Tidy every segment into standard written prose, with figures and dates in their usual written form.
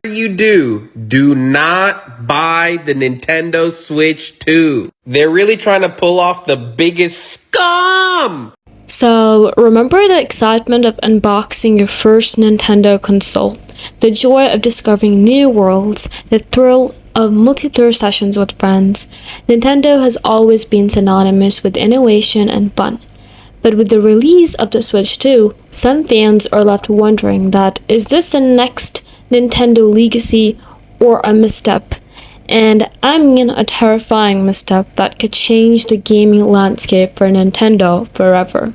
you do not buy the Nintendo Switch 2. They're really trying to pull off the biggest scam. So, remember the excitement of unboxing your first Nintendo console, the joy of discovering new worlds, the thrill of multiplayer sessions with friends. Nintendo has always been synonymous with innovation and fun. But with the release of the Switch 2, some fans are left wondering that is this the next Nintendo legacy or a misstep? And I mean a terrifying misstep that could change the gaming landscape for Nintendo forever.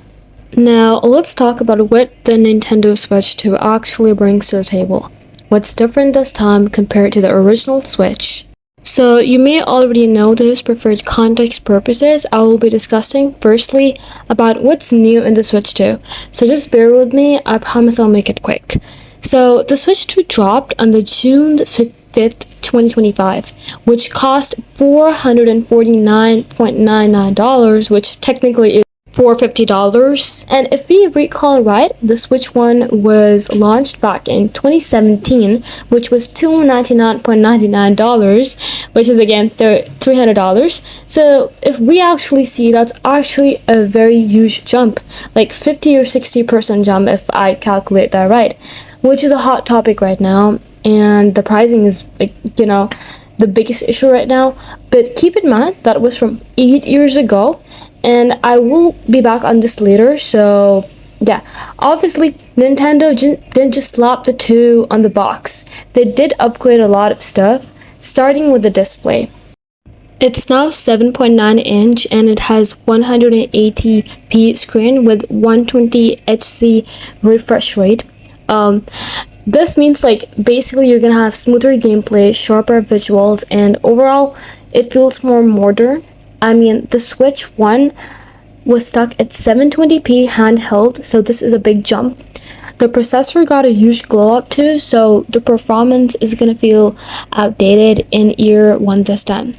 Now, let's talk about what the Nintendo Switch 2 actually brings to the table. What's different this time compared to the original Switch? So, you may already know this, but for context purposes, I will be discussing firstly about what's new in the Switch 2. So just bear with me, I promise I'll make it quick. So, the Switch 2 dropped on the June 5th, 2025, which cost $449.99, which technically is $450. And if we recall right, the Switch 1 was launched back in 2017, which was $299.99, which is again $300. So if we actually see, that's actually a very huge jump, like 50 or 60% jump if I calculate that right, which is a hot topic right now. And the pricing is, like, the biggest issue right now. But keep in mind that was from 8 years ago, and I will be back on this later. So yeah, obviously Nintendo didn't just slap the 2 on the box. They did upgrade a lot of stuff, starting with the display. It's now 7.9 inch and it has 180p screen with 120 Hz refresh rate. This means basically you're gonna have smoother gameplay, sharper visuals, and overall it feels more modern. I mean, the Switch 1 was stuck at 720p handheld, so this is a big jump. The processor got a huge glow up too, so the performance is gonna feel outdated in year 1 this time.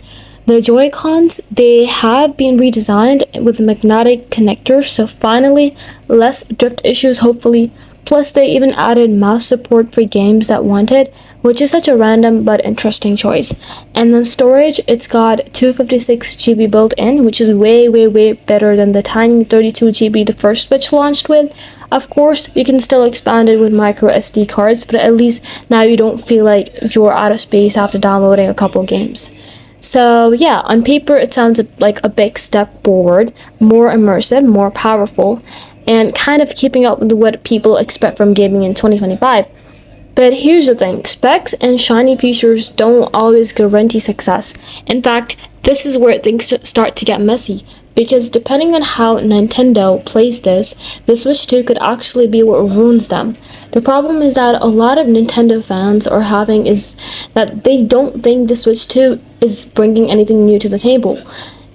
The Joy-Cons, they have been redesigned with magnetic connectors, so finally less drift issues hopefully. Plus, they even added mouse support for games that want it, which is such a random but interesting choice. And then storage, it's got 256GB built in, which is way better than the tiny 32GB the first Switch launched with. Of course, you can still expand it with micro SD cards, but at least now you don't feel like you're out of space after downloading a couple games. So yeah, on paper it sounds like a big step forward, more immersive, more powerful, and kind of keeping up with what people expect from gaming in 2025. But here's the thing, specs and shiny features don't always guarantee success. In fact, this is where things start to get messy, because depending on how Nintendo plays this, the Switch 2 could actually be what ruins them. The problem is that a lot of Nintendo fans are having is that they don't think the Switch 2 is bringing anything new to the table.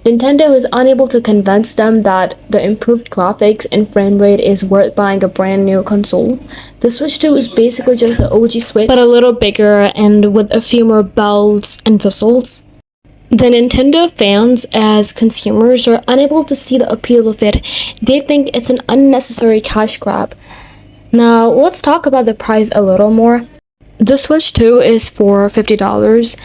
Nintendo is unable to convince them that the improved graphics and frame rate is worth buying a brand new console. The Switch 2 is basically just the OG Switch, but a little bigger and with a few more bells and whistles. The Nintendo fans, as consumers, are unable to see the appeal of it. They think it's an unnecessary cash grab. Now, let's talk about the price a little more. The Switch 2 is for $50.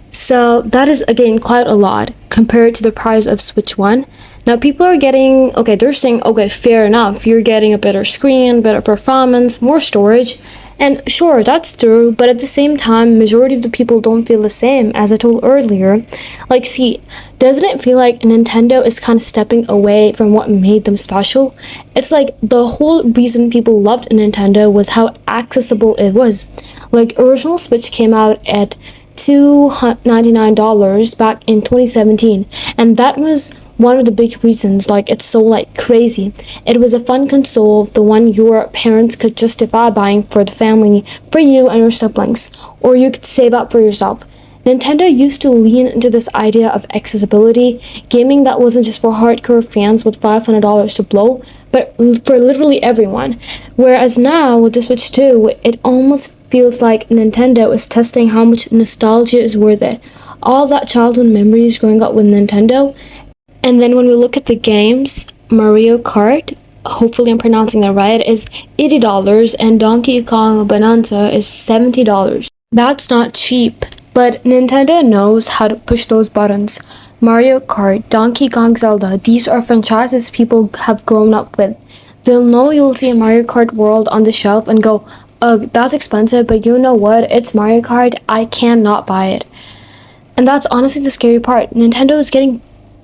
So that is again quite a lot compared to the price of Switch 1. Now people are getting, they're saying, fair enough, you're getting a better screen, better performance, more storage, and sure, that's true, but at the same time, majority of the people don't feel the same, as I told earlier. Doesn't it feel like Nintendo is kind of stepping away from what made them special? It's like the whole reason people loved Nintendo was how accessible it was. Original Switch came out at $299 back in 2017, and that was one of the big reasons it's so crazy. It was a fun console, the one your parents could justify buying for the family, for you and your siblings, or you could save up for yourself. Nintendo used to lean into this idea of accessibility, gaming that wasn't just for hardcore fans with $500 to blow, but for literally everyone. Whereas now, with the Switch 2, it almost feels like Nintendo is testing how much nostalgia is worth it. All that childhood memories growing up with Nintendo. And then when we look at the games, Mario Kart, hopefully I'm pronouncing that right, is $80, and Donkey Kong Bonanza is $70. That's not cheap, but Nintendo knows how to push those buttons. Mario Kart, Donkey Kong, Zelda, these are franchises people have grown up with. They'll know you'll see a Mario Kart World on the shelf and go, ugh, that's expensive, but you know what? It's Mario Kart, I cannot buy it. And that's honestly the scary part. Nintendo is getting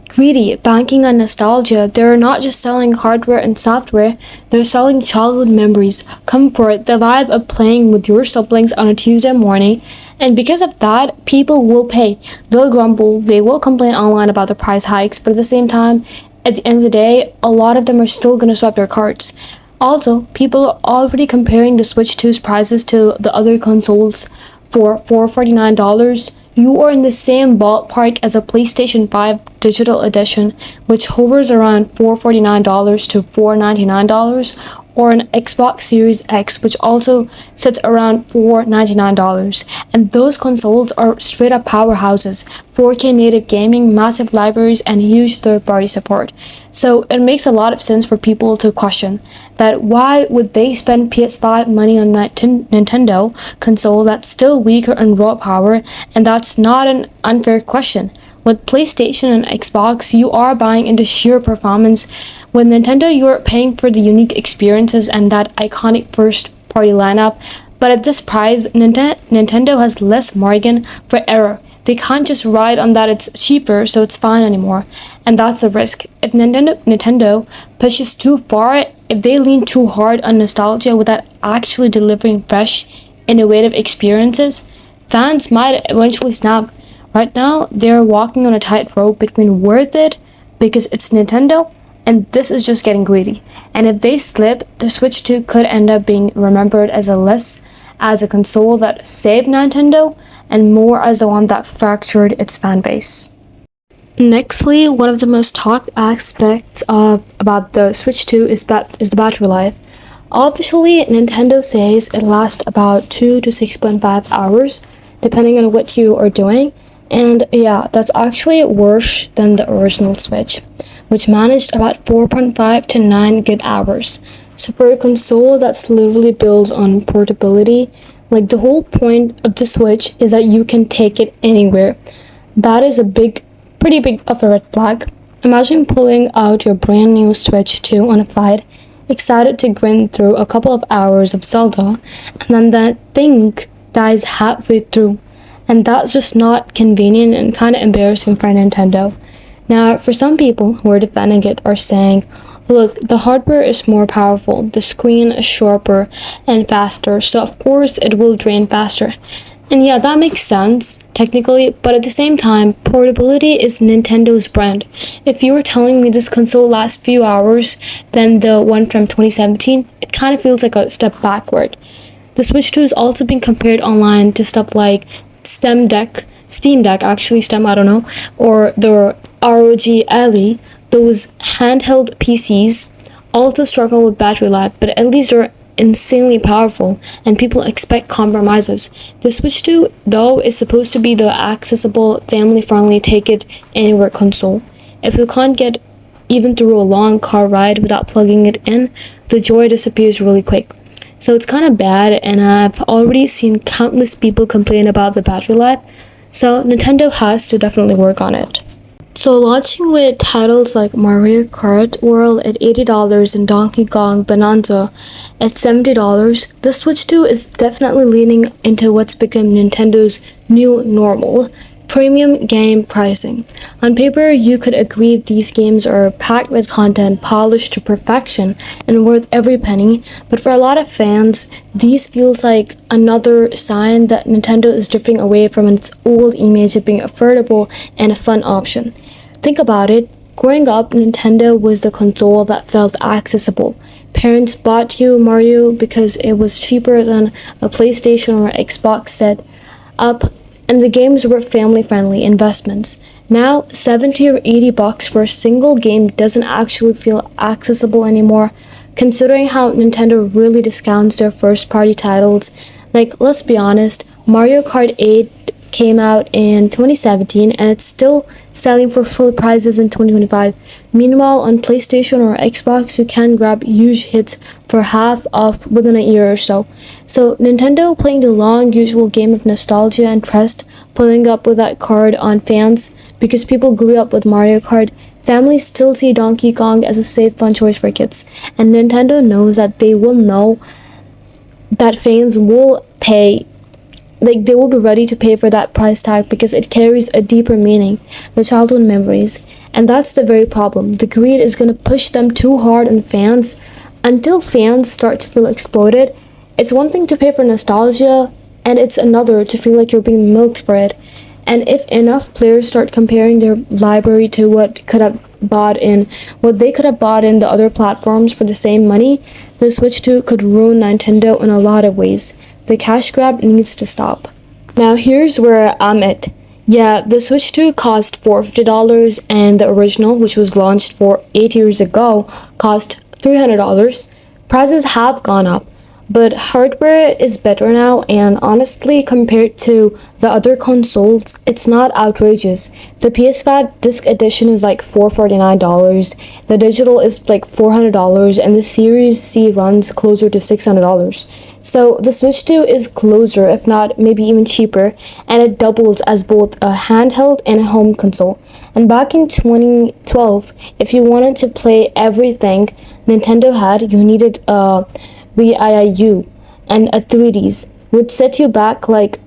greedy, banking on nostalgia. They're not just selling hardware and software, they're selling childhood memories, comfort, the vibe of playing with your siblings on a Tuesday morning. And because of that, people will pay. They'll grumble, they will complain online about the price hikes, but at the same time, at the end of the day, a lot of them are still gonna swap their carts. Also, people are already comparing the Switch 2's prices to the other consoles for $449. You are in the same ballpark as a PlayStation 5 Digital Edition, which hovers around $449 to $499, or an Xbox Series X, which also sits around $499. And those consoles are straight up powerhouses, 4K native gaming, massive libraries, and huge third party support. So it makes a lot of sense for people to question that why would they spend PS5 money on Nintendo console that's still weaker in raw power, and that's not an unfair question. With PlayStation and Xbox, you are buying into sheer performance. With Nintendo, you're paying for the unique experiences and that iconic first-party lineup. But at this price, Nintendo has less margin for error. They can't just ride on that it's cheaper, so it's fine anymore. And that's a risk. If Nintendo pushes too far, if they lean too hard on nostalgia without actually delivering fresh, innovative experiences, fans might eventually snap. Right now, they're walking on a tightrope between worth it because it's Nintendo and this is just getting greedy. And if they slip, the Switch 2 could end up being remembered as a console that saved Nintendo and more as the one that fractured its fan base. Nextly, one of the most talked aspects about the Switch 2 is the battery life. Officially, Nintendo says it lasts about 2 to 6.5 hours, depending on what you are doing. And yeah, that's actually worse than the original Switch, which managed about 4.5 to 9 good hours. So for a console that's literally built on portability, like the whole point of the Switch is that you can take it anywhere. That is pretty big of a red flag. Imagine pulling out your brand new Switch 2 on a flight, excited to grin through a couple of hours of Zelda, and then that thing dies halfway through. And that's just not convenient and kind of embarrassing for Nintendo. Now, for some people who are defending it are saying, look, the hardware is more powerful, the screen is sharper and faster, so of course it will drain faster. And yeah, that makes sense, technically, but at the same time, portability is Nintendo's brand. If you were telling me this console lasts few hours than the one from 2017, it kind of feels like a step backward. The Switch 2 is also being compared online to stuff like Steam Deck, I don't know, or the ROG Ally. Those handheld PCs also struggle with battery life, but at least they're insanely powerful and people expect compromises. The Switch 2, though, is supposed to be the accessible, family-friendly, take-it-anywhere console. If you can't get even through a long car ride without plugging it in, the joy disappears really quick. So it's kind of bad, and I've already seen countless people complain about the battery life, so Nintendo has to definitely work on it. So launching with titles like Mario Kart World at $80 and Donkey Kong Bonanza at $70, the Switch 2 is definitely leaning into what's become Nintendo's new normal, premium game pricing. On paper, you could agree these games are packed with content, polished to perfection, and worth every penny, but for a lot of fans, these feels like another sign that Nintendo is drifting away from its old image of being affordable and a fun option. Think about it. Growing up, Nintendo was the console that felt accessible. Parents bought you Mario because it was cheaper than a PlayStation or Xbox set up, and the games were family-friendly investments. Now, $70 or $80 for a single game doesn't actually feel accessible anymore, considering how Nintendo really discounts their first-party titles. Like, let's be honest, Mario Kart 8 came out in 2017 and it's still selling for full prices in 2025. Meanwhile, on PlayStation or Xbox, you can grab huge hits for half off within a year or so. So Nintendo playing the long usual game of nostalgia and trust, pulling up with that card on fans because people grew up with Mario Kart. Families still see Donkey Kong as a safe, fun choice for kids, and Nintendo knows that they will know that fans will pay, like they will be ready to pay for that price tag because it carries a deeper meaning, the childhood memories. And that's the very problem. The greed is going to push them too hard on fans until fans start to feel exploited. It's one thing to pay for nostalgia, and it's another to feel like you're being milked for it. And if enough players start comparing their library to what they could have bought in the other platforms for the same money, the Switch 2 could ruin Nintendo in a lot of ways. The cash grab needs to stop. Now here's where I'm at. Yeah, the Switch 2 cost $450 and the original, which was launched for 8 years ago, cost $300. Prices have gone up, but hardware is better now, and honestly, compared to the other consoles, it's not outrageous. The PS5 disc edition is like $449, the digital is like $400, and the Series C runs closer to $600. So the Switch 2 is closer, if not maybe even cheaper, and it doubles as both a handheld and a home console. And back in 2012, if you wanted to play everything Nintendo had, you needed a VIU and a 3Ds, would set you back like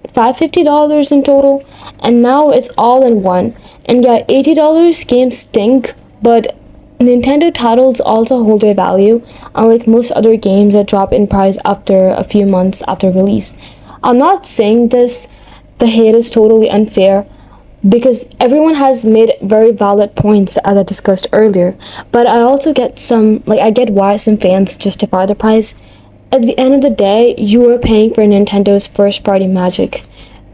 $550 in total, and now it's all in one. And yeah, $80 games stink, but Nintendo titles also hold their value, unlike most other games that drop in price after a few months after release. I'm not saying the hate is totally unfair, because everyone has made very valid points as I discussed earlier, but I also get I get why some fans justify the price. At the end of the day, you are paying for Nintendo's first party magic,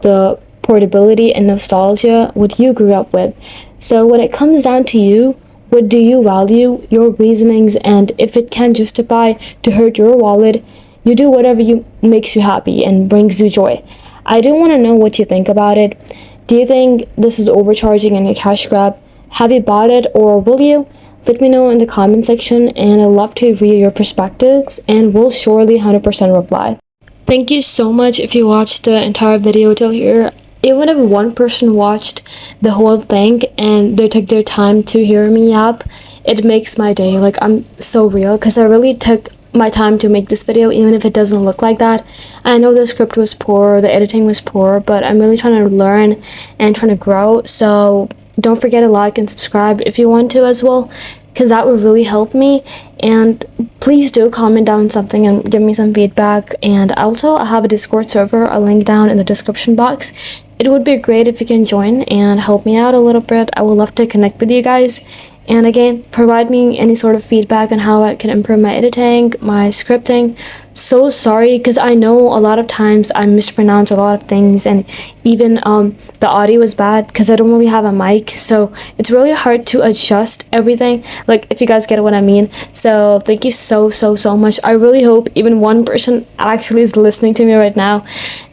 the portability and nostalgia, what you grew up with. So when it comes down to you, what do you value, your reasonings, and if it can justify to hurt your wallet, you do whatever makes you happy and brings you joy. I do want to know what you think about it. Do you think this is overcharging and a cash grab? Have you bought it, or will you? Let me know in the comment section, and I'd love to read your perspectives and will surely 100% reply. Thank you so much if you watched the entire video till here. Even if one person watched the whole thing and they took their time to hear me yap, it makes my day. Like, I'm so real because I really took my time to make this video, even if it doesn't look like that. I know the script was poor, the editing was poor, but I'm really trying to learn and trying to grow. So don't forget to like and subscribe if you want to as well, because that would really help me. And please do comment down something and give me some feedback. And also, I have a Discord server, a link down in the description box. It would be great if you can join and help me out a little bit. I would love to connect with you guys. And again, provide me any sort of feedback on how I can improve my editing, my scripting. So sorry, because I know a lot of times I mispronounce a lot of things, and even the audio is bad because I don't really have a mic. So it's really hard to adjust everything, like, if you guys get what I mean. So thank you so much. I really hope even one person actually is listening to me right now,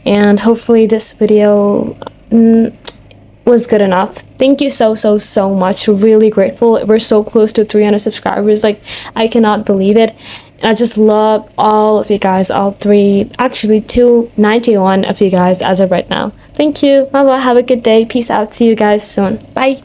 and hopefully this video was good enough. Thank you so much. Really grateful. We're so close to 300 subscribers. Like, I cannot believe it. And I just love all of you guys, all 291 of you guys as of right now. Thank you. Bye bye. Have a good day. Peace out. See you guys soon. Bye.